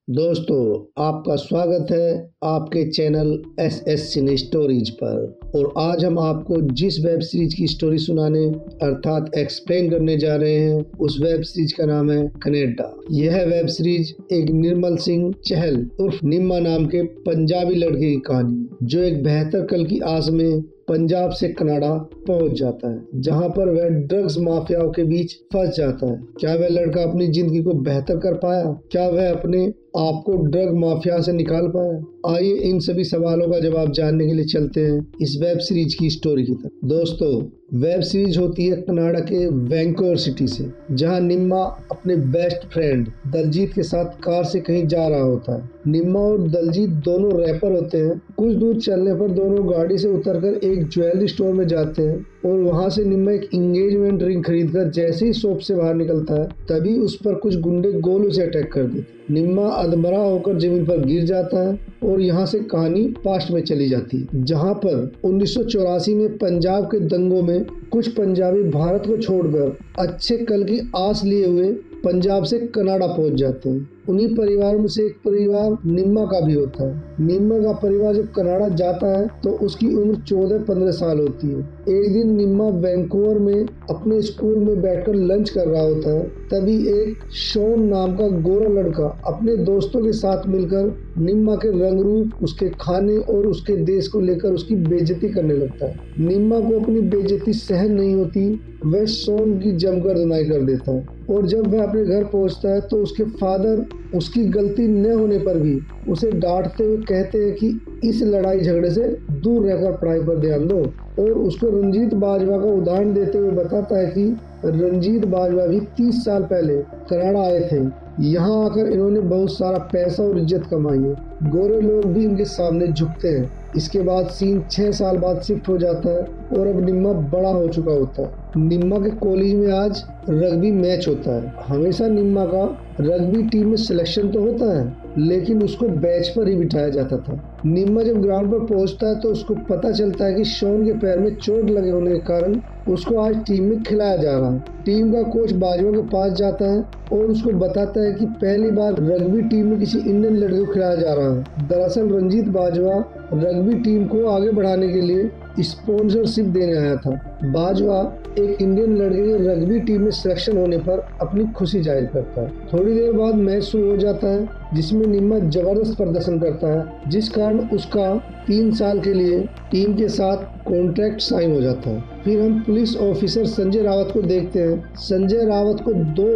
दोस्तों, आपका स्वागत है आपके चैनल एस सिने स्टोरीज पर। और आज हम आपको जिस वेब सीरीज की स्टोरी सुनाने अर्थात एक्सप्लेन करने जा रहे हैं, उस वेब सीरीज का नाम है कनाडा। यह वेब सीरीज एक निर्मल सिंह चहल उर्फ निम्मा नाम के पंजाबी लड़के की कहानी, जो एक बेहतर कल की आस में पंजाब से कनाडा पहुंच जाता है, जहां पर वह ड्रग्स माफियाओं के बीच फंस जाता है। क्या वह लड़का अपनी जिंदगी को बेहतर कर पाया? क्या वह अपने आप को ड्रग माफिया से निकाल पाया? आइए इन सभी सवालों का जवाब जानने के लिए चलते हैं इस वेब सीरीज की स्टोरी की तरफ। दोस्तों, वेब सीरीज होती है कनाडा के वैंकूवर सिटी से, जहां निम्मा अपने बेस्ट फ्रेंड दलजीत के साथ कार से कहीं जा रहा होता है। निम्मा और दलजीत दोनों रैपर होते हैं। कुछ दूर चलने पर दोनों गाड़ी से उतरकर एक ज्वेलरी स्टोर में जाते हैं और वहां से निम्मा एक इंगेजमेंट रिंग खरीदकर जैसे ही शॉप से बाहर निकलता है, तभी उस पर कुछ गुंडे गोलों से अटैक कर देते हैं। निम्मा अधमरा होकर जमीन पर गिर जाता है और यहाँ से कहानी पास्ट में चली जाती है, जहाँ पर 1984 में पंजाब के दंगों में कुछ पंजाबी भारत को छोड़कर अच्छे कल की आस लिए हुए पंजाब से कनाडा पहुंच जाते हैं। उन्हीं परिवार में से एक परिवार निम्मा का भी होता है। निम्मा का परिवार जब कनाडा जाता है तो उसकी उम्र 14-15 साल होती है। एक दिन निम्मा वैंकूवर में अपने स्कूल में बैठकर लंच कर रहा होता है, तभी एक शॉन नाम का गोरा लड़का अपने दोस्तों के साथ मिलकर निम्मा के रंग रूप, उसके खाने और उसके देश को लेकर उसकी बेइज्जती करने लगता है। निम्मा को अपनी बेइज्जती सहन नहीं होती, वह शॉन की जमकर धुनाई कर देता है और जब वह अपने घर पहुंचता है तो उसके फादर उसकी गलती न होने पर भी उसे डांटते हुए कहते हैं कि इस लड़ाई झगड़े से दूर रहकर पढ़ाई पर ध्यान दो, और उसको रंजीत बाजवा का उदाहरण देते हुए बताता है कि रंजीत बाजवा भी 30 साल पहले कनाडा आए थे। यहाँ आकर इन्होंने बहुत सारा पैसा और इज्जत कमाई है। गोरे लोग भी इनके सामने झुकते हैं। इसके बाद सीन 6 साल बाद शिफ्ट हो जाता है और अब निम्मा बड़ा हो चुका होता है। निम्मा के कॉलेज में आज रग्बी मैच होता है। हमेशा निम्मा का रग्बी टीम में सिलेक्शन तो होता है, लेकिन उसको बेंच पर ही बिठाया जाता था। निम्मा जब ग्राउंड पर पहुंचता है तो उसको पता चलता है कि शॉन के पैर में चोट लगे होने के कारण उसको आज टीम में खिलाया जा रहा है। टीम का कोच बाजवा के पास जाता है और उसको बताता है कि पहली बार रग्बी टीम में किसी इंडियन लड़के को खिलाया जा रहा है। दरअसल रंजीत बाजवा रग्बी टीम को आगे बढ़ाने के लिए स्पॉन्सरशिप देने आया था। बाजवा एक इंडियन लड़के के रग्बी टीम में सिलेक्शन होने पर अपनी खुशी जाहिर करता है। थोड़ी देर बाद मैच शुरू हो जाता है, जिसमें निम्मा जबरदस्त प्रदर्शन करता है, जिस कारण उसका 3 साल के लिए टीम के साथ कॉन्ट्रैक्ट साइन हो जाता है। फिर हम पुलिस ऑफिसर संजय रावत को देखते हैं। संजय रावत को 2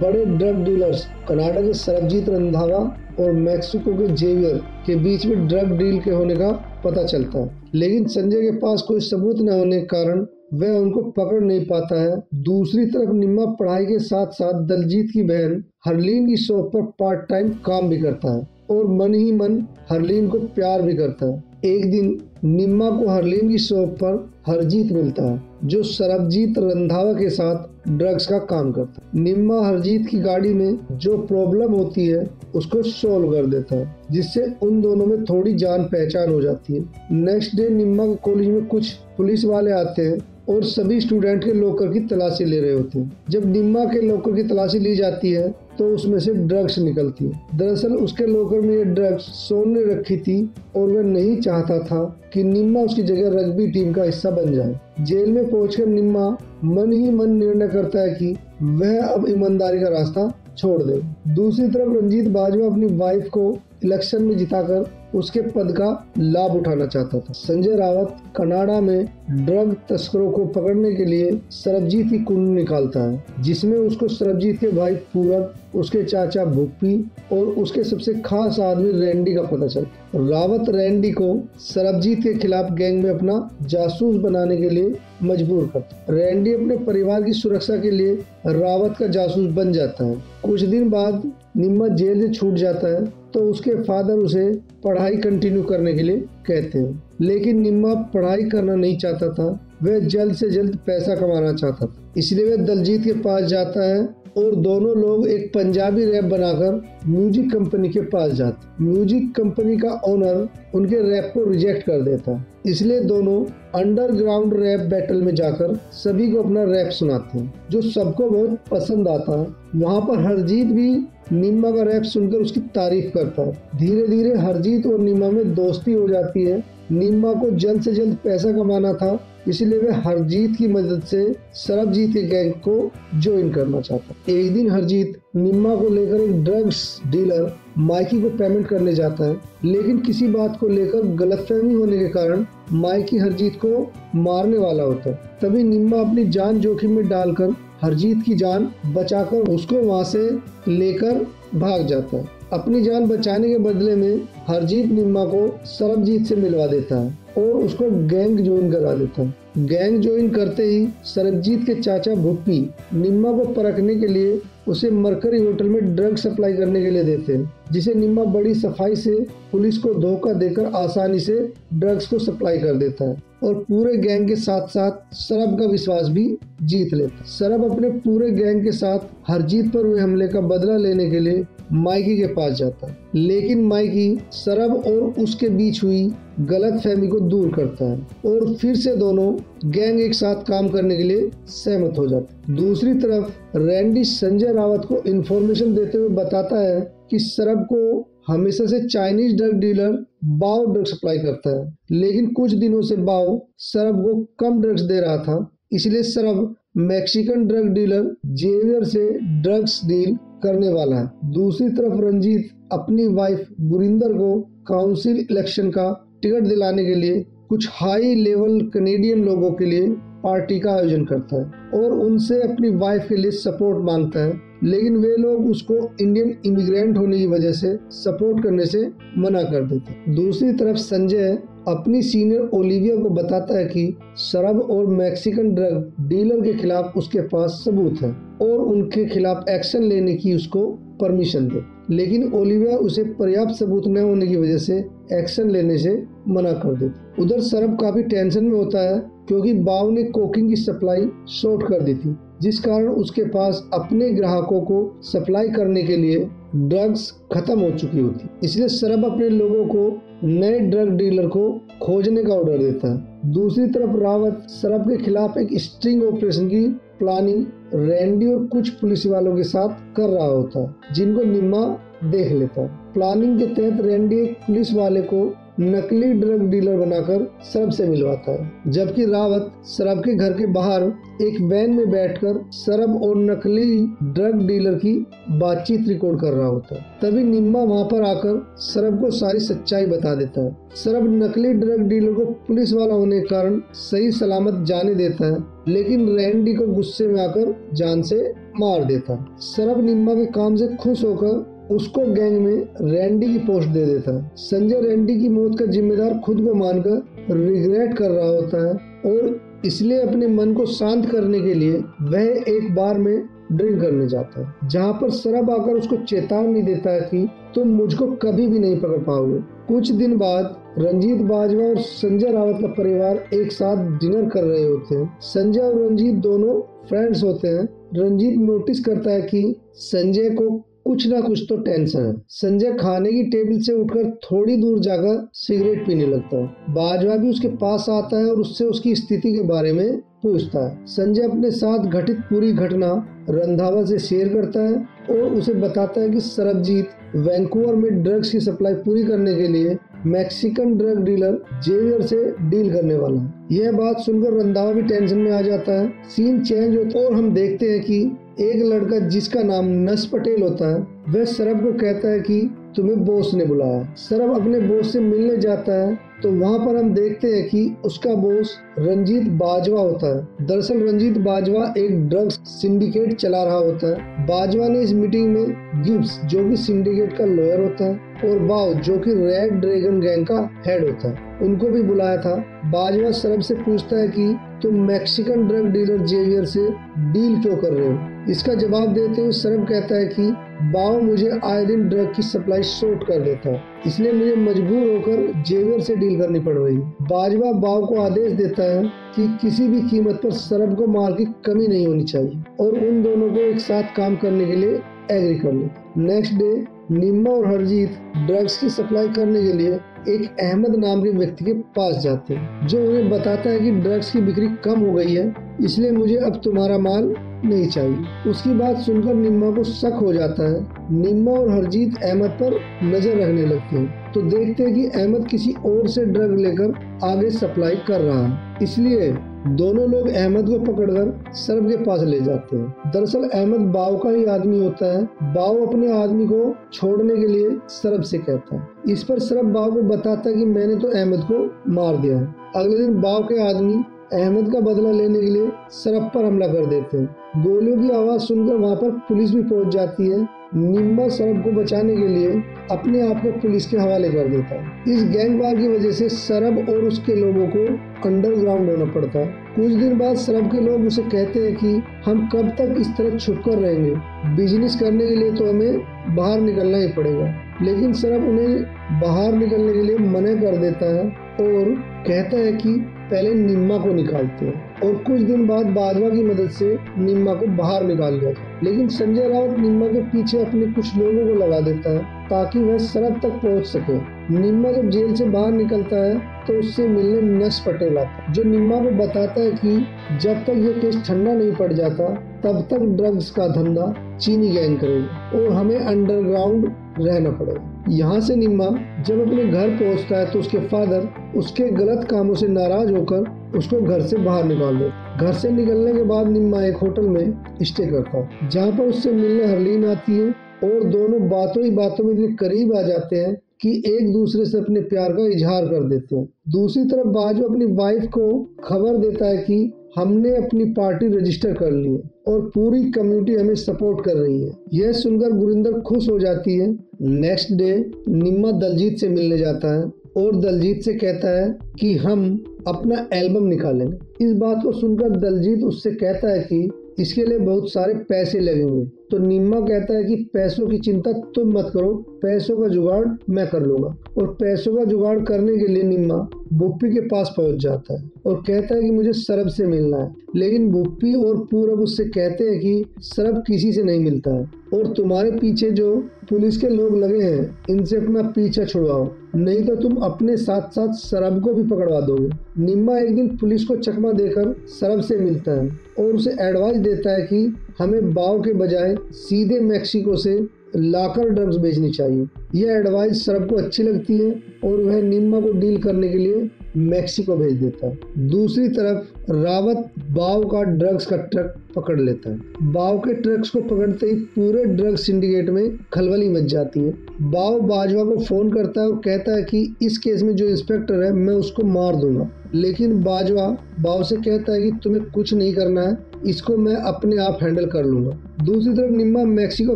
बड़े ड्रग डीलर्स कनाडा के सरबजीत रंधावा और मैक्सिको के जेवियर के बीच में ड्रग डील के होने का पता चलता है, लेकिन संजय के पास कोई सबूत न होने के कारण वह उनको पकड़ नहीं पाता है। दूसरी तरफ निम्मा पढ़ाई के साथ साथ दलजीत की बहन हरलीन की शॉप पर पार्ट टाइम काम भी करता है और मन ही मन हरलीन को प्यार भी करता है। एक दिन निम्मा को हरलीन की शॉप पर हरजीत मिलता है, जो सरबजीत रंधावा के साथ ड्रग्स का काम करता है। निम्मा हरजीत की गाड़ी में जो प्रॉब्लम होती है उसको सॉल्व कर देता है, जिससे उन दोनों में थोड़ी जान पहचान हो जाती है। नेक्स्ट डे निम्मा के कॉलेज में कुछ पुलिस वाले आते हैं और सभी स्टूडेंट के लॉकर की तलाशी ले रहे होते हैं। जब निम्मा के लॉकर की तलाशी ली जाती है तो उसमें से ड्रग्स निकलती है। दरअसल उसके लॉकर में ये ड्रग्स शॉन ने रखी थी और वह नहीं चाहता था कि निम्मा उसकी जगह रग्बी टीम का हिस्सा बन जाए। जेल में पहुंचकर निम्मा मन ही मन निर्णय करता है कि वह अब ईमानदारी का रास्ता छोड़ दे। दूसरी तरफ रंजीत बाजवा अपनी वाइफ को इलेक्शन में जिताकर उसके पद का लाभ उठाना चाहता था। संजय रावत कनाडा में ड्रग तस्करों को पकड़ने के लिए सरबजीत की कुंडली निकालता है, जिसमें उसको सरबजीत के भाई पूरब, उसके चाचा भुप्पी और उसके सबसे खास आदमी रैंडी का पता चलता है। रावत रैंडी को सरबजीत के खिलाफ गैंग में अपना जासूस बनाने के लिए मजबूर करता है। रैंडी अपने परिवार की सुरक्षा के लिए रावत का जासूस बन जाता है। कुछ दिन बाद निम्मा जेल से छूट जाता है तो उसके फादर उसे पढ़ाई कंटिन्यू करने के लिए कहते हैं, लेकिन निम्मा पढ़ाई करना नहीं चाहता था। वह जल्द से जल्द पैसा कमाना चाहता था, इसलिए वह दलजीत के पास जाता है और दोनों लोग एक पंजाबी रैप बनाकर म्यूजिक कंपनी के पास जाते। म्यूजिक कंपनी का ओनर उनके रैप को रिजेक्ट कर देता, इसलिए दोनों अंडरग्राउंड रैप बैटल में जाकर सभी को अपना रैप सुनाते हैं, जो सबको बहुत पसंद आता है। वहाँ पर हरजीत भी निम्मा का रैप सुनकर उसकी तारीफ करता है। धीरे धीरे हरजीत और निम्मा में दोस्ती हो जाती है। निम्मा को जल्द से जल्द पैसा कमाना था, इसलिए वह हरजीत की मदद से सरबजीत के गैंग को ज्वाइन करना चाहता। एक दिन हरजीत निम्मा को लेकर एक ड्रग्स डीलर माइकी को पेमेंट करने जाता है, लेकिन किसी बात को लेकर गलतफहमी होने के कारण माइकी हरजीत को मारने वाला होता है। तभी निम्मा अपनी जान जोखिम में डालकर हरजीत की जान बचाकर उसको वहां से लेकर भाग जाता है। अपनी जान बचाने के बदले में हरजीत निम्मा को सरबजीत से मिलवा देता है और उसको गैंग ज्वाइन करा देता है। गैंग ज्वाइन करते ही सरबजीत के चाचा भुप्पी निम्मा को परखने के लिए उसे मरकरी होटल में ड्रग सप्लाई करने के लिए देते हैं, जिसे निम्मा बड़ी सफाई से पुलिस को धोखा देकर आसानी से ड्रग्स को सप्लाई कर देता है और पूरे गैंग के साथ साथ सरब का विश्वास भी जीत लेता है। सरब अपने पूरे गैंग के साथ हरजीत पर हुए हमले का बदला लेने के लिए माइकी के पास जाता है, लेकिन माइकी सरब और उसके बीच हुई गलत फहमी को दूर करता है और फिर से दोनों गैंग एक साथ काम करने के लिए सहमत हो जाते हैं। दूसरी तरफ रैंडी संजय रावत को इन्फॉर्मेशन देते हुए बताता है कि सरब को हमेशा से चाइनीज ड्रग डीलर बाव ड्रग सप्लाई करता है, लेकिन कुछ दिनों से बाव सरब को कम ड्रग्स दे रहा था, इसलिए सरब मैक्सिकन ड्रग डीलर जेवियर से ड्रग्स डील करने वाला है। दूसरी तरफ रंजीत अपनी वाइफ गुरिंदर को काउंसिल इलेक्शन का टिकट दिलाने के लिए कुछ हाई लेवल कनेडियन लोगों के लिए पार्टी का आयोजन करता है और उनसे अपनी वाइफ के लिए सपोर्ट मांगता है, लेकिन वे लोग उसको इंडियन इमिग्रेंट होने की वजह से सपोर्ट करने से मना कर देते। दूसरी तरफ संजय अपनी सीनियर ओलिविया को बताता है कि सरब और मैक्सिकन ड्रग डीलर के खिलाफ उसके पास सबूत है और उनके खिलाफ एक्शन लेने की उसको परमिशन दे, लेकिन ओलिविया उसे पर्याप्त सबूत न होने की वजह से एक्शन लेने से मना कर देती। उधर सरब काफी टेंशन में होता है क्योंकि बाव ने कोकिंग की सप्लाई शॉर्ट कर दी थी, जिस कारण उसके पास अपने ग्राहकों को सप्लाई करने के लिए ड्रग्स खत्म हो चुकी होती। इसलिए सरब अपने लोगों को नए ड्रग डीलर को खोजने का ऑर्डर देता है। दूसरी तरफ रावत सरब के खिलाफ एक स्ट्रिंग ऑपरेशन की प्लानिंग रैंडी और कुछ पुलिस वालों के साथ कर रहा होता है, जिनको निम्मा देख लेता है। प्लानिंग के तहत रैंडी एक पुलिस वाले को नकली ड्रग डीलर बनाकर सरब से मिलवाता है, जबकि रावत सरब के घर के बाहर एक वैन में बैठकर सरब और नकली ड्रग डीलर की बातचीत रिकॉर्ड कर रहा होता है। तभी निम्मा वहां पर आकर सरब को सारी सच्चाई बता देता है। सरब नकली ड्रग डीलर को पुलिस वाला होने के कारण सही सलामत जाने देता है, लेकिन रैंडी को गुस्से में आकर जान से मार देता है। सरब निम्मा के काम से खुश होकर उसको गैंग में रैंडी की पोस्ट दे देता है। संजय रैंडी की मौत का जिम्मेदार खुद को मानकर रिग्रेट कर रहा होता है और इसलिए अपने मन को शांत करने के लिए वह एक बार में ड्रिंक करने जाता है, जहाँ पर सरब आकर उसको चेतावनी देता है कि तुम मुझको कभी भी नहीं पकड़ पाओगे। कुछ दिन बाद रंजीत बाजवा और संजय रावत का परिवार एक साथ डिनर कर रहे होते हैं। संजय और रंजीत दोनों फ्रेंड्स होते हैं। रंजीत नोटिस करता है कि संजय को कुछ ना कुछ तो टेंशन है। संजय खाने की टेबल से उठकर थोड़ी दूर जाकर सिगरेट पीने लगता है। बाजवा भी उसके पास आता है और उससे उसकी स्थिति के बारे में पूछता है। संजय अपने साथ घटित पूरी घटना रंधावा से शेयर करता है और उसे बताता है कि सरबजीत वैंकूवर में ड्रग्स की सप्लाई पूरी करने के लिए मैक्सिकन ड्रग डीलर जेवियर से डील करने वाला है। यह बात सुनकर रंधावा भी टेंशन में आ जाता है। सीन चेंज होता है और हम देखते हैं कि एक लड़का जिसका नाम नस पटेल होता है, वह सरब को कहता है कि तुम्हें बॉस ने बुलाया। सरब अपने बॉस से मिलने जाता है तो वहाँ पर हम देखते हैं कि उसका बॉस रंजीत बाजवा होता है। दरअसल रंजीत बाजवा एक ड्रग्स सिंडिकेट चला रहा होता है। बाजवा ने इस मीटिंग में गिब्स, जो कि सिंडिकेट का लॉयर होता है, और बाव, जो कि रेड ड्रैगन गैंग का हेड होता है, उनको भी बुलाया था। बाजवा सरब से पूछता है कि तुम मैक्सिकन ड्रग डीलर जेवियर से डील क्यों कर रहे हो। इसका जवाब देते हुए सरब कहता है कि बाव मुझे आए दिन ड्रग की सप्लाई शॉर्ट कर देता है, इसलिए मुझे मजबूर होकर जेवियर से डील करनी पड़ रही है। बाजवा बाव को आदेश देता है कि किसी भी कीमत पर सरब को माल की कमी नहीं होनी चाहिए और उन दोनों को एक साथ काम करने के लिए एग्री कर लेते। नेक्स्ट डे निम्मा और हरजीत ड्रग्स की सप्लाई करने के लिए एक अहमद नाम के व्यक्ति के पास जाते हैं, जो उन्हें बताता है कि ड्रग्स की बिक्री कम हो गई है, इसलिए मुझे अब तुम्हारा माल नहीं चाहिए। उसकी बात सुनकर निम्मा को शक हो जाता है। निम्मा और हरजीत अहमद पर नजर रखने लगते हैं तो देखते हैं कि अहमद किसी और से ड्रग लेकर आगे सप्लाई कर रहा है, इसलिए दोनों लोग अहमद को पकड़कर सरब के पास ले जाते हैं। दरअसल अहमद बाव का ही आदमी होता है। बाव अपने आदमी को छोड़ने के लिए सरब से कहता है। इस पर सरब बाव को बताता है कि मैंने तो अहमद को मार दिया है। अगले दिन बाव के आदमी अहमद का बदला लेने के लिए सरब पर हमला कर देते हैं। गोलियों की आवाज सुनकर वहां पर पुलिस भी पहुंच जाती है। निम्मा सरब को बचाने के लिए अपने आप को पुलिस के हवाले कर देता है। इस गैंगवार की वजह से सरब और उसके लोगों को अंडरग्राउंड होना पड़ता है। कुछ दिन बाद सरब के लोग उसे कहते हैं कि हम कब तक इस तरह छुपकर रहेंगे, बिजनेस करने के लिए तो हमें बाहर निकलना ही पड़ेगा। लेकिन सरब उन्हें बाहर निकलने के लिए मना कर देता है और कहता है कि पहले निम्मा को निकालते हैं और कुछ दिन बाद बाजवा की मदद से निम्मा को बाहर निकाल लिया जाए। लेकिन संजय राउत निम्मा के पीछे अपने कुछ लोगों को लगा देता है ताकि वह सरब तक पहुंच सके। निम्मा जब जेल से बाहर निकलता है तो उससे मिलने नस पटेल आता है, जो निम्मा को बताता है कि जब तक ये केस ठंडा नहीं पड़ जाता तब तक ड्रग्स का धंधा चीनी गैंग करेगी और हमें अंडरग्राउंड रहना पड़ेगा। यहाँ से निम्मा जब अपने घर पहुँचता है तो उसके फादर उसके गलत कामों से नाराज होकर उसको घर से बाहर निकाल देते। घर से निकलने के बाद निम्मा एक होटल में स्टे करता है, जहाँ पर उससे मिलने हरलीन आती है और दोनों बातों ही बातों में इतने करीब आ जाते हैं कि एक दूसरे से अपने प्यार का इजहार कर देते हैं। दूसरी तरफ बाजू अपनी वाइफ को खबर देता है कि हमने अपनी पार्टी रजिस्टर कर ली है और पूरी कम्युनिटी हमें सपोर्ट कर रही है। यह सुनकर गुरिंदर खुश हो जाती है। नेक्स्ट डे निम्मा दलजीत से मिलने जाता है और दलजीत से कहता है कि हम अपना एल्बम निकालेंगे। इस बात को सुनकर दलजीत उससे कहता है कि इसके लिए बहुत सारे पैसे लगेंगे। तो निम्मा कहता है कि पैसों की चिंता तुम मत करो, पैसों का जुगाड़ मैं कर लूंगा। और पैसों का जुगाड़ करने के लिए निम्मा बुप्पी के पास पहुंच जाता है और कहता है कि मुझे सरब से मिलना है। लेकिन बुप्पी और पूरब उससे कहते हैं कि सरब किसी से नहीं मिलता है और तुम्हारे पीछे जो पुलिस के लोग लगे हैं इनसे अपना पीछा छुड़वाओ, नहीं तो तुम अपने साथ साथ सरब को भी पकड़वा दोगे। निम्मा एक दिन पुलिस को चकमा देकर सरब से मिलता है और उसे एडवाइस देता है कि हमें बाव के बजाय सीधे मैक्सिको से लाकर ड्रग्स बेचनी चाहिए। यह एडवाइस सरब को अच्छी लगती है और वह निम्मा को डील करने के लिए मैक्सिको भेज देता है। दूसरी तरफ रावत बाव का ड्रग्स का ट्रक पकड़ लेता है। बाव के ट्रक्स को पकड़ते ही पूरे ड्रग सिंडिकेट में खलबली मच जाती है। बाव बाजवा को फोन करता है और कहता है कि इस केस में जो इंस्पेक्टर है मैं उसको मार दूंगा। लेकिन बाजवा बाव से कहता है कि तुम्हें कुछ नहीं करना है, इसको मैं अपने आप हैंडल कर लूंगा। दूसरी तरफ निम्मा मैक्सिको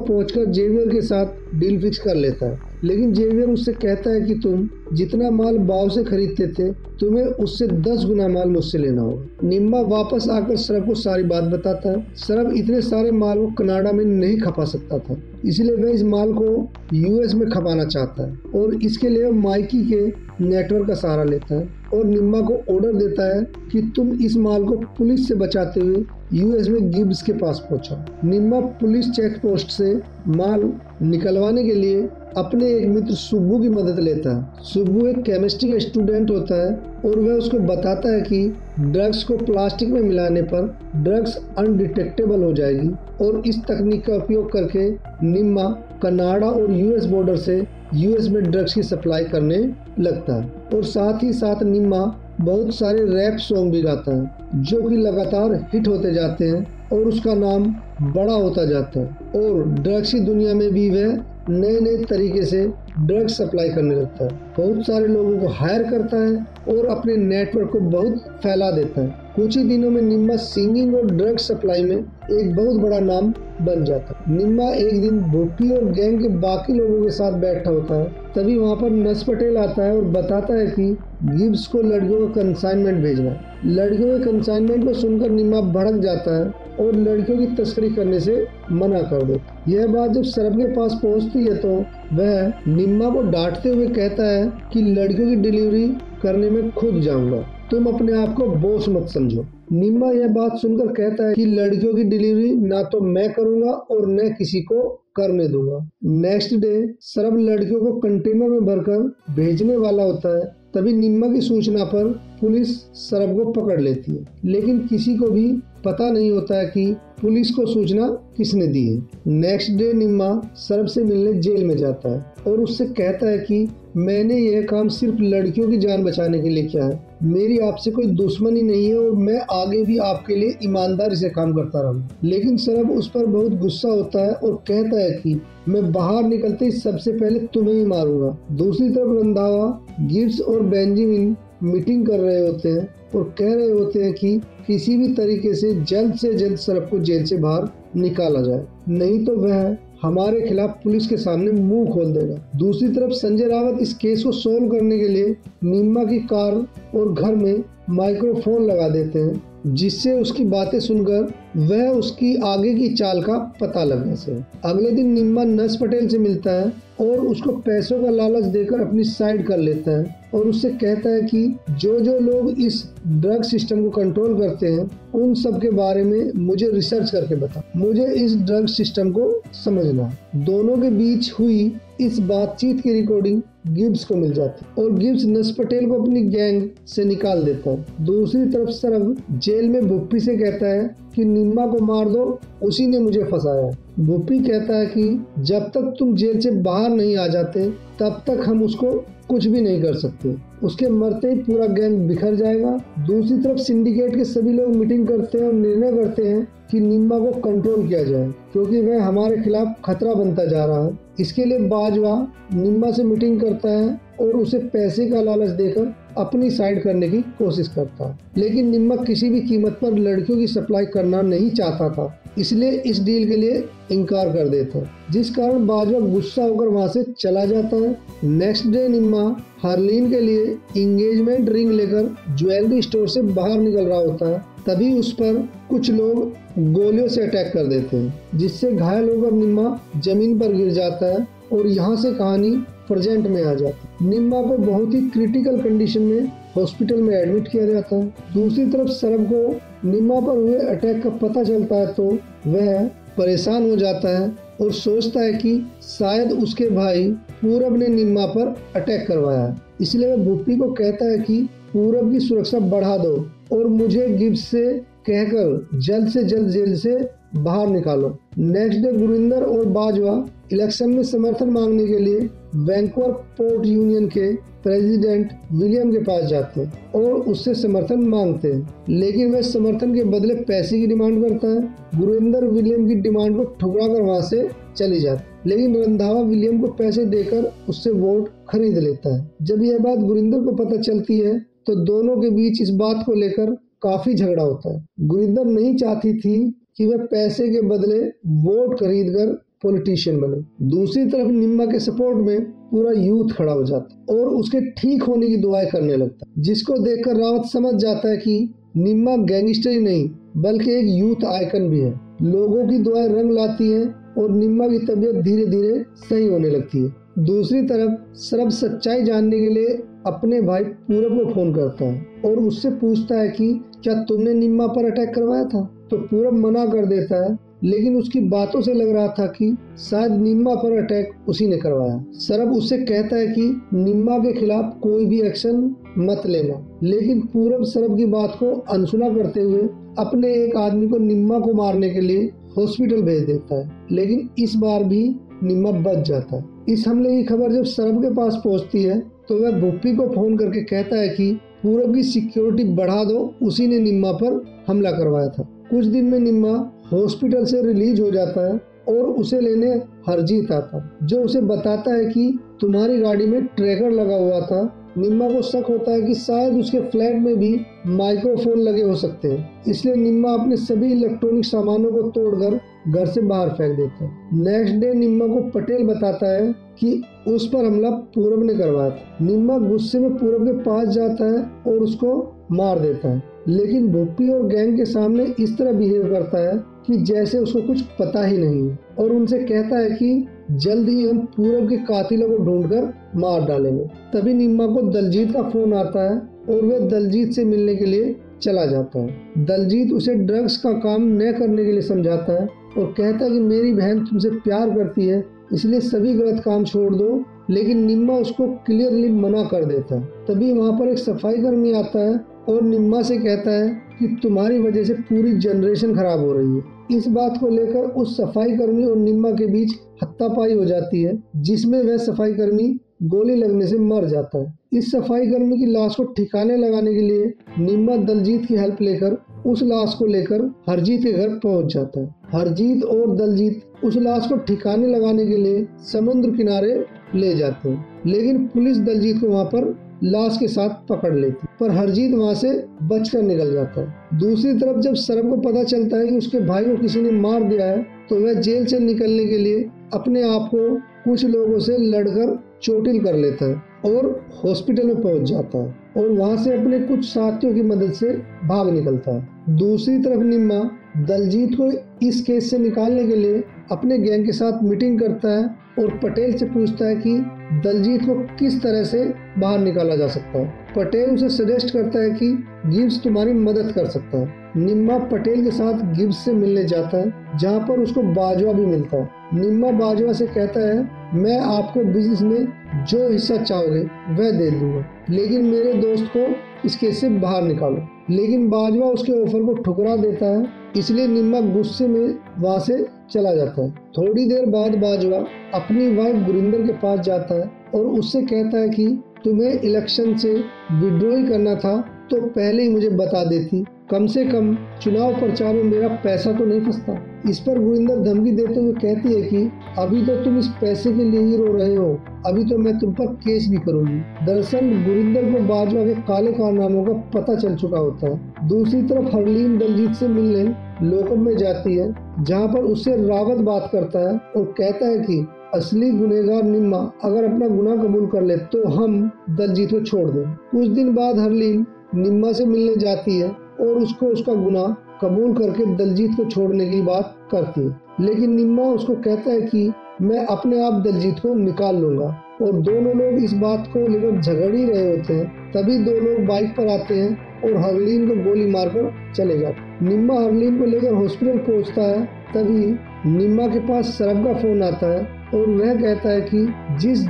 पहुंचकर जेवियर के साथ डील फिक्स कर लेता है। लेकिन जेवियर उससे कहता है कि तुम जितना माल बाव से खरीदते थे तुम्हें उससे 10 गुना माल मुझसे लेना होगा। निम्मा वापस आकर सरब को सारी बात बताता है। सरब इतने सारे माल को कनाडा में नहीं खपा सकता था, इसलिए वह इस माल को यूएस में खपाना चाहता है और इसके लिए माइकी के नेटवर्क का सहारा लेता है और निम्मा को ऑर्डर देता है कि तुम इस माल को पुलिस से बचाते हुए यूएस में गिब्स के पास पहुंचाओ। निम्मा पुलिस चेक पोस्ट से माल निकलवाने के लिए अपने एक मित्र सुब्बू की मदद लेता है। सुब्बू एक केमिस्ट्री का स्टूडेंट होता है और वह उसको बताता है कि ड्रग्स को प्लास्टिक में मिलाने पर ड्रग्स अनडिटेक्टेबल हो जाएगी और इस तकनीक का उपयोग करके निम्मा कनाडा और यूएस बॉर्डर से यूएस में ड्रग्स की सप्लाई करने लगता है। और साथ ही साथ निम्मा बहुत सारे रैप सॉन्ग भी गाता है जो कि लगातार हिट होते जाते हैं और उसका नाम बड़ा होता जाता है और ड्रग्स की दुनिया में भी वह नए नए तरीके से ड्रग्स सप्लाई करने लगता है। बहुत सारे लोगों को हायर करता है और अपने नेटवर्क को बहुत फैला देता है। कुछ ही दिनों में निम्मा सिंगिंग और ड्रग्स सप्लाई में एक बहुत बड़ा नाम बन जाता है। निम्मा एक दिन भुप्पी और गैंग के बाकी लोगों के साथ बैठा होता है, तभी वहाँ पर नस पटेल आता है और बताता है कि गिब्स को लड़कियों का कंसाइनमेंट भेजना है। लड़कियों के कंसाइनमेंट को सुनकर निम्मा भड़क जाता है और लड़कियों की तस्करी करने से मना कर देता। यह बात जब सरब के पास पहुंचती है तो वह निम्मा को डांटते हुए कहता है कि लड़कियों की डिलीवरी करने में खुद जाऊंगा, तुम अपने आप को बॉस मत समझो। निम्मा यह बात सुनकर कहता है कि लड़कियों की डिलीवरी ना तो मैं करूंगा और न किसी को करने दूंगा। नेक्स्ट डे सरब लड़कियों को कंटेनर में भरकर भेजने वाला होता है। तभी निम्मा की सूचना पर पुलिस सरब को पकड़ लेती है, लेकिन किसी को भी पता नहीं होता है कि पुलिस को सूचना किसने दी है। नेक्स्ट डे निम्मा सरब से मिलने जेल में जाता है और उससे कहता है कि मैंने यह काम सिर्फ लड़कियों की जान बचाने के लिए किया है, मेरी आपसे कोई दुश्मनी नहीं है और मैं आगे भी आपके लिए ईमानदारी से काम करता रहूंगा। लेकिन सरब उस पर बहुत गुस्सा होता है और कहता है कि मैं बाहर निकलते ही सबसे पहले तुम्हें ही मारूंगा। दूसरी तरफ रंधावा, गिब्स और बेंजामिन मीटिंग कर रहे होते हैं और कह रहे होते हैं कि किसी भी तरीके से जल्द सरब को जेल से बाहर निकाला जाए, नहीं तो वह हमारे खिलाफ पुलिस के सामने मुंह खोल देगा। दूसरी तरफ संजय रावत इस केस को सोल्व करने के लिए निम्मा की कार और घर में माइक्रोफोन लगा देते हैं, जिससे उसकी बातें सुनकर वह उसकी आगे की चाल का पता लगने से। अगले दिन निम्मा नर्स पटेल से मिलता है और उसको पैसों का लालच देकर अपनी साइड कर लेता है और उससे कहता है कि जो लोग इस ड्रग सिस्टम को कंट्रोल करते हैं उन सब के बारे में मुझे रिसर्च करके बता, मुझे इस ड्रग सिस्टम को समझना। दोनों के बीच हुई इस बातचीत की रिकॉर्डिंग गिब्स को मिल जाती है और गिब्स नर्स पटेल को अपनी गैंग से निकाल देता है। दूसरी तरफ सरब जेल में भुप्पी से कहता है कि निम्मा को मार दो, उसी ने मुझे फंसाया। भुप्पी कहता है कि जब तक तुम जेल से बाहर नहीं आ जाते तब तक हम उसको कुछ भी नहीं कर सकते, उसके मरते ही पूरा गैंग बिखर जाएगा। दूसरी तरफ सिंडिकेट के सभी लोग मीटिंग करते हैं और निर्णय करते हैं कि निम्मा को कंट्रोल किया जाए क्योंकि वह हमारे खिलाफ खतरा बनता जा रहा है। इसके लिए बाजवा निम्मा से मीटिंग करता है और उसे पैसे का लालच देकर अपनी साइड करने की कोशिश करता है, लेकिन निम्मा किसी भी कीमत पर लड़कियों की सप्लाई करना नहीं चाहता था, इसलिए इस डील के लिए इनकार कर देता, जिस कारण बाजवा गुस्सा होकर वहां से चला जाता है। नेक्स्ट डे निम्मा हरलीन के लिए एंगेजमेंट रिंग लेकर ज्वेलरी स्टोर से बाहर निकल रहा होता है, तभी उस पर कुछ लोग गोलियों से अटैक कर देते हैं, जिससे घायल होकर निम्मा जमीन पर गिर जाता है और यहाँ से कहानी प्रेजेंट में आ जाती है। निम्मा को बहुत ही क्रिटिकल कंडीशन में हॉस्पिटल में एडमिट किया जाता है। दूसरी तरफ सरब को निम्मा पर हुए अटैक का पता चलता है तो वह परेशान हो जाता है और सोचता है कि शायद उसके भाई पूरब ने निम्मा पर अटैक करवाया है, इसलिए वह भुप्पी को कहता है कि पूरब की सुरक्षा बढ़ा दो और मुझे गिब्स से कहकर जल्द से जल्द जेल से बाहर निकालो। नेक्स्ट डे गुरिंदर और बाजवा इलेक्शन में समर्थन मांगने के लिए वैंकूवर पोर्ट यूनियन के प्रेसिडेंट विलियम के पास जाते हैं और उससे समर्थन मांगते हैं, लेकिन वह समर्थन के बदले पैसे की डिमांड करता है। गुरिंदर विलियम की डिमांड को ठुकराकर वहां से चली जाती, लेकिन रंधावा विलियम को पैसे देकर उससे वोट खरीद लेता है। जब यह बात गुरिंदर को पता चलती है तो दोनों के बीच इस बात को लेकर काफी झगड़ा होता है। गुरिंदर नहीं चाहती थी कि वह पैसे के बदले वोट खरीदकर पॉलिटिशियन बने। दूसरी तरफ निम्मा के सपोर्ट में पूरा यूथ खड़ा हो जाता और उसके ठीक होने की दुआएं करने लगता, जिसको देखकर रावत समझ जाता है कि निम्मा गैंगस्टर ही नहीं बल्कि एक यूथ आइकन भी है। लोगों की दुआएं रंग लाती हैं और निम्मा की तबीयत धीरे धीरे सही होने लगती है। दूसरी तरफ सरब सच्चाई जानने के लिए अपने भाई पूरब को फोन करता है और उससे पूछता है कि क्या तुमने निम्मा पर अटैक करवाया था, तो पूरब मना कर देता है, लेकिन उसकी बातों से लग रहा था कि शायद निम्मा पर अटैक उसी ने करवाया। सरब उससे कहता है कि निम्मा के खिलाफ कोई भी एक्शन मत लेना, लेकिन पूरब सरब की बात को अनसुना करते हुए अपने एक आदमी को निम्मा को मारने के लिए हॉस्पिटल भेज देता है, लेकिन इस बार भी निम्मा बच जाता है। इस हमले की खबर जब सरब के पास पहुंचती है तो वह भुप्पी को फोन करके कहता है कि पूरब की सिक्योरिटी बढ़ा दो, उसी ने निम्मा पर हमला करवाया था। कुछ दिन में निम्मा हॉस्पिटल से रिलीज हो जाता है और उसे लेने हरजीत आता है, जो उसे बताता है कि तुम्हारी गाड़ी में ट्रैकर लगा हुआ था। निम्मा को शक होता है कि शायद उसके फ्लैट में भी माइक्रोफोन लगे हो सकते हैं, इसलिए निम्मा अपने सभी इलेक्ट्रॉनिक सामानों को तोड़कर घर से बाहर फेंक देता है। नेक्स्ट डे निम्मा को पटेल बताता है कि उस पर हमला पूरब ने करवाया था। निम्मा गुस्से में पूरब के पास जाता है और उसको मार देता है, लेकिन भुप्पी और गैंग के सामने इस तरह बिहेव करता है कि जैसे उसको कुछ पता ही नहीं है और उनसे कहता है कि जल्द ही हम पूरब के कातिलों को ढूंढकर मार डालेंगे। तभी निम्मा को दलजीत का फोन आता है और वह दलजीत से मिलने के लिए चला जाता है। दलजीत उसे ड्रग्स का काम न करने के लिए समझाता है और कहता है कि मेरी बहन तुमसे प्यार करती है, इसलिए सभी गलत काम छोड़ दो, लेकिन निम्मा उसको क्लियरली मना कर देता है। तभी वहाँ पर एक सफाई कर्मी आता है और निम्मा से कहता है कि तुम्हारी वजह से पूरी जनरेशन खराब हो रही है। इस बात को लेकर उस सफाई कर्मी और निम्मा के बीच हाथापाई हो जाती है, जिसमें वह सफाई कर्मी गोली लगने से मर जाता है। इस सफाई कर्मी की लाश को ठिकाने लगाने के लिए निम्मा दलजीत की हेल्प लेकर उस लाश को लेकर हरजीत के घर पहुंच जाता है। हरजीत और दलजीत उस लाश को ठिकाने लगाने के लिए समुद्र किनारे ले जाते हैं, लेकिन पुलिस दलजीत को वहां पर लाश के साथ पकड़ लेती, पर हरजीत वहां से बचकर निकल जाता है। दूसरी तरफ जब सरब को पता चलता है कि उसके भाई को किसी ने मार दिया है, तो वह जेल से निकलने के लिए अपने आप को कुछ लोगों से लड़कर चोटिल कर लेता है और हॉस्पिटल में पहुंच जाता है और वहां से अपने कुछ साथियों की मदद से भाग निकलता है। दूसरी तरफ निम्मा दलजीत को इस केस से निकालने के लिए अपने गैंग के साथ मीटिंग करता है और पटेल से पूछता है कि दलजीत को किस तरह से बाहर निकाला जा सकता है। पटेल उसे सजेस्ट करता है कि गिब्स तुम्हारी मदद कर सकता है। निम्मा पटेल के साथ गिब्स से मिलने जाता है, जहाँ पर उसको बाजवा भी मिलता है। निम्मा बाजवा से कहता है मैं आपको बिजनेस में जो हिस्सा चाहोगे वह दे दूंगा, लेकिन मेरे दोस्त को इस केस से बाहर निकालो। लेकिन बाजवा उसके ऑफर को ठुकरा देता है, इसलिए निम्मा गुस्से में वहां से चला जाता है। थोड़ी देर बाद बाजवा अपनी वाइफ गुरिंदर के पास जाता है और उससे कहता है कि तुम्हें इलेक्शन से विड्रॉ ही करना था तो पहले ही मुझे बता देती, कम से कम चुनाव प्रचार में मेरा पैसा तो नहीं फंसता। इस पर गुरिंदर धमकी देते हुए कहती है कि अभी तो तुम इस पैसे के लिए ही रो रहे हो, अभी तो मैं तुम पर केस भी करूंगी। दरअसल गुरिंदर को बाजवा के काले कारनामों का पता चल चुका होता है। दूसरी तरफ हरलीन दलजीत से मिलने लोकअप में जाती है, जहाँ पर उससे रावत बात करता है और कहता है कि असली गुनहगार निम्मा अगर अपना गुनाह कबूल कर ले तो हम दलजीत को छोड़ दें। कुछ दिन बाद हरलीन निम्मा से मिलने जाती है और उसको उसका गुनाह कबूल करके दलजीत को छोड़ने की बात करती है, लेकिन निम्मा उसको कहता है कि मैं अपने आप दलजीत को निकाल लूंगा और दोनों लोग इस बात को लेकर झगड़ ही रहे होते हैं। तभी दो लोग बाइक पर आते हैं और हरलीन को गोली मारकर चले जाते हैं। निम्मा हरलीन को लेकर हॉस्पिटल पहुंचता है, तभी निम्मा के पास सरब का फोन आता है और वह कहता है कि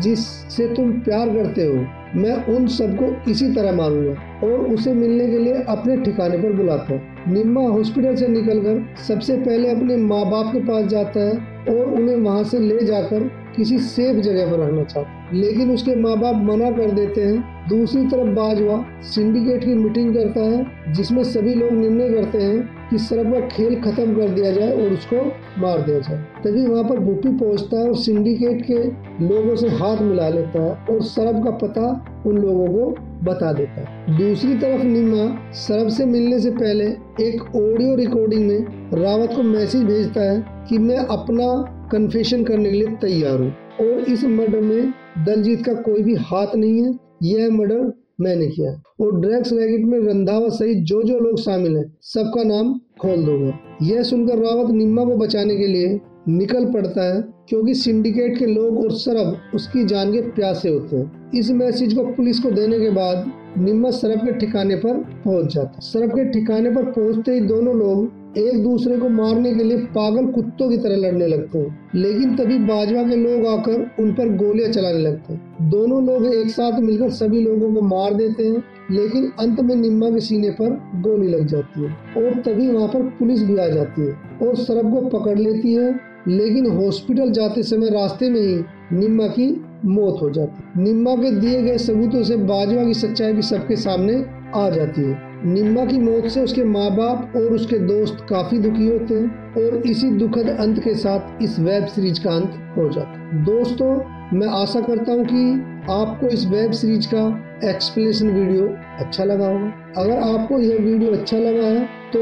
जिस से तुम प्यार करते हो मैं उन सबको इसी तरह मारूंगा और उसे मिलने के लिए अपने ठिकाने पर बुलाता है। निम्मा हॉस्पिटल से निकलकर सबसे पहले अपने माँ बाप के पास जाता है और उन्हें वहां से ले जाकर किसी सेफ जगह पर रखना चाहता है, लेकिन उसके माँ बाप मना कर देते हैं। दूसरी तरफ बाजवा सिंडिकेट की मीटिंग करता है, जिसमें सभी लोग निर्णय करते हैं कि सरब का खेल खत्म कर दिया जाए और उसको मार दिया जाए। तभी वहाँ पर भूपी पहुँचता है और सिंडिकेट के लोगों से हाथ मिला लेता है और सरब का पता उन लोगों को बता देता है। दूसरी तरफ निम्मा सरब से मिलने से पहले एक ऑडियो रिकॉर्डिंग में रावत को मैसेज भेजता है कि मैं अपना कन्फेशन करने के लिए तैयार हूँ और इस मर्डर में दलजीत का कोई भी हाथ नहीं है, यह मर्डर मैंने किया और ड्रग्स रैकेट में रंधावा सहित जो लोग शामिल हैं सबका नाम खोल दूंगा। यह सुनकर रावत निम्मा को बचाने के लिए निकल पड़ता है, क्योंकि सिंडिकेट के लोग और सरब उसकी जान के प्यासे होते हैं। इस मैसेज को पुलिस को देने के बाद निम्मा सरब के ठिकाने पर पहुंच जाता है। सरब के ठिकाने पर पहुंचते ही दोनों लोग एक दूसरे को मारने के लिए पागल कुत्तों की तरह लड़ने लगते हैं, लेकिन तभी बाजवा के लोग आकर उन पर गोलियां चलाने लगते हैं। दोनों लोग एक साथ मिलकर सभी लोगों को मार देते हैं, लेकिन अंत में निम्मा के सीने पर गोली लग जाती है और तभी वहां पर पुलिस भी आ जाती है और सरब को पकड़ लेती है, लेकिन हॉस्पिटल जाते समय रास्ते में ही निम्मा की मौत हो जाती है। निम्मा के दिए गए सबूतों से बाजवा की सच्चाई भी सबके सामने आ जाती है। निम्मा की मौत से उसके माँ बाप और उसके दोस्त काफी दुखी होते हैं और इसी दुखद अंत के साथ इस वेब सीरीज का अंत हो जाता है। दोस्तों, मैं आशा करता हूँ कि आपको इस वेब सीरीज का एक्सप्लेनेशन वीडियो अच्छा लगा होगा। अगर आपको यह वीडियो अच्छा लगा है तो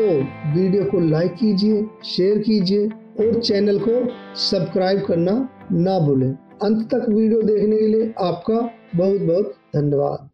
वीडियो को लाइक कीजिए, शेयर कीजिए और चैनल को सब्सक्राइब करना ना भूलें। अंत तक वीडियो देखने के लिए आपका बहुत बहुत धन्यवाद।